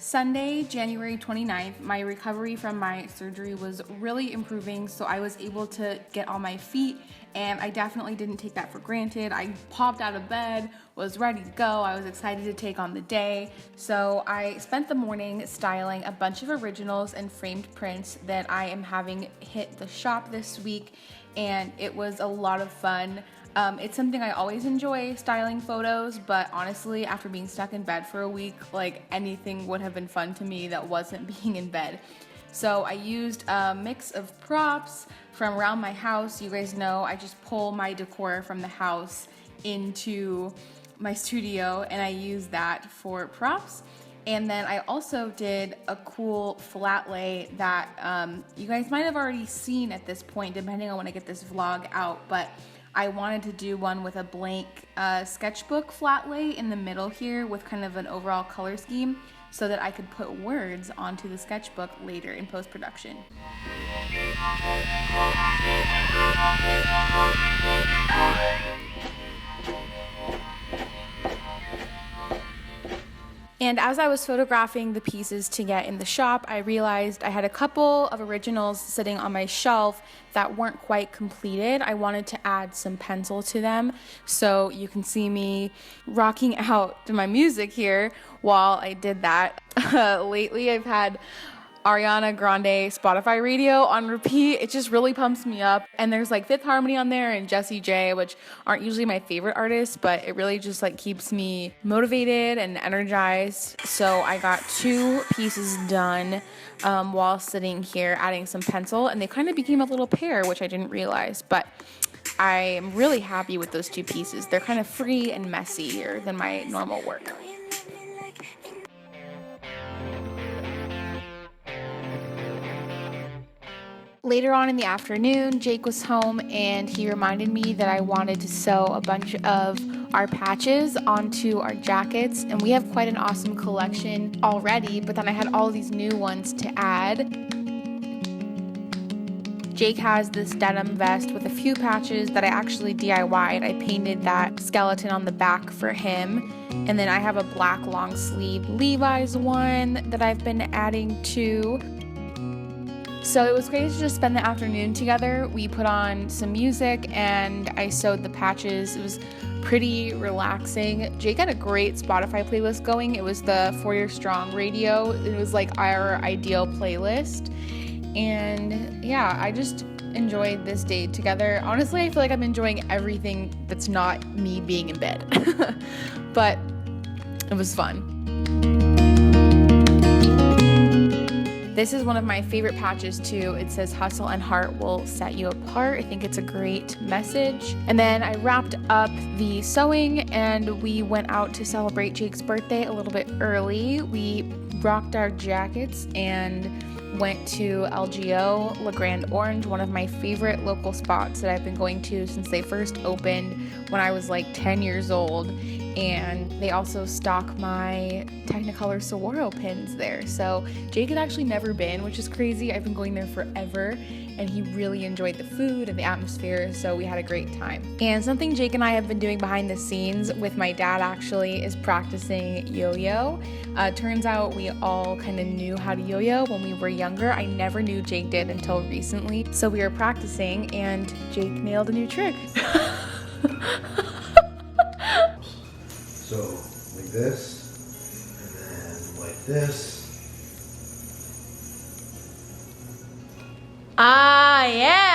Sunday, January 29th, my recovery from my surgery was really improving, so I was able to get on my feet, and I definitely didn't take that for granted. I popped out of bed, was ready to go. I was excited to take on the day. So I spent the morning styling a bunch of originals and framed prints that I am having hit the shop this week, and it was a lot of fun. It's something I always enjoy, styling photos, but honestly, after being stuck in bed for a week, like anything would have been fun to me that wasn't being in bed. So I used a mix of props from around my house. You guys know I just pull my decor from the house into my studio, and I use that for props. And then I also did a cool flat lay that you guys might have already seen at this point, depending on when I get this vlog out, but I wanted to do one with a blank sketchbook flat lay in the middle here with kind of an overall color scheme so that I could put words onto the sketchbook later in post-production. And as I was photographing the pieces to get in the shop, I realized I had a couple of originals sitting on my shelf that weren't quite completed. I wanted to add some pencil to them, so you can see me rocking out to my music here while I did that. Lately, I've had Ariana Grande Spotify radio on repeat. It just really pumps me up. And there's like Fifth Harmony on there and Jessie J, which aren't usually my favorite artists, but it really just like keeps me motivated and energized. So I got 2 pieces done while sitting here adding some pencil, and they kind of became a little pair, which I didn't realize, but I am really happy with those 2 pieces. They're kind of free and messier than my normal work. Later on in the afternoon, Jake was home and he reminded me that I wanted to sew a bunch of our patches onto our jackets, and we have quite an awesome collection already, but then I had all these new ones to add. Jake has this denim vest with a few patches that I actually DIY'd. I painted that skeleton on the back for him. And then I have a black long sleeve Levi's one that I've been adding to. So it was great to just spend the afternoon together. We put on some music and I sewed the patches. It was pretty relaxing. Jake had a great Spotify playlist going. It was the For Your Strong radio. It was like our ideal playlist. And yeah, I just enjoyed this day together. Honestly, I feel like I'm enjoying everything that's not me being in bed. But it was fun. This is one of my favorite patches too. It says hustle and heart will set you apart. I think it's a great message. And then I wrapped up the sewing and we went out to celebrate Jake's birthday a little bit early. We rocked our jackets and went to LGO, La Grande Orange, one of my favorite local spots that I've been going to since they first opened when I was like 10 years old. And they also stock my Technicolor Saguaro pins there. So Jake had actually never been, which is crazy. I've been going there forever, and he really enjoyed the food and the atmosphere, so we had a great time. And something Jake and I have been doing behind the scenes with my dad actually is practicing yo-yo. Turns out we all kind of knew how to yo-yo when we were younger. I never knew Jake did until recently. So we were practicing and Jake nailed a new trick. So, like this, and then like this. Ah, yeah!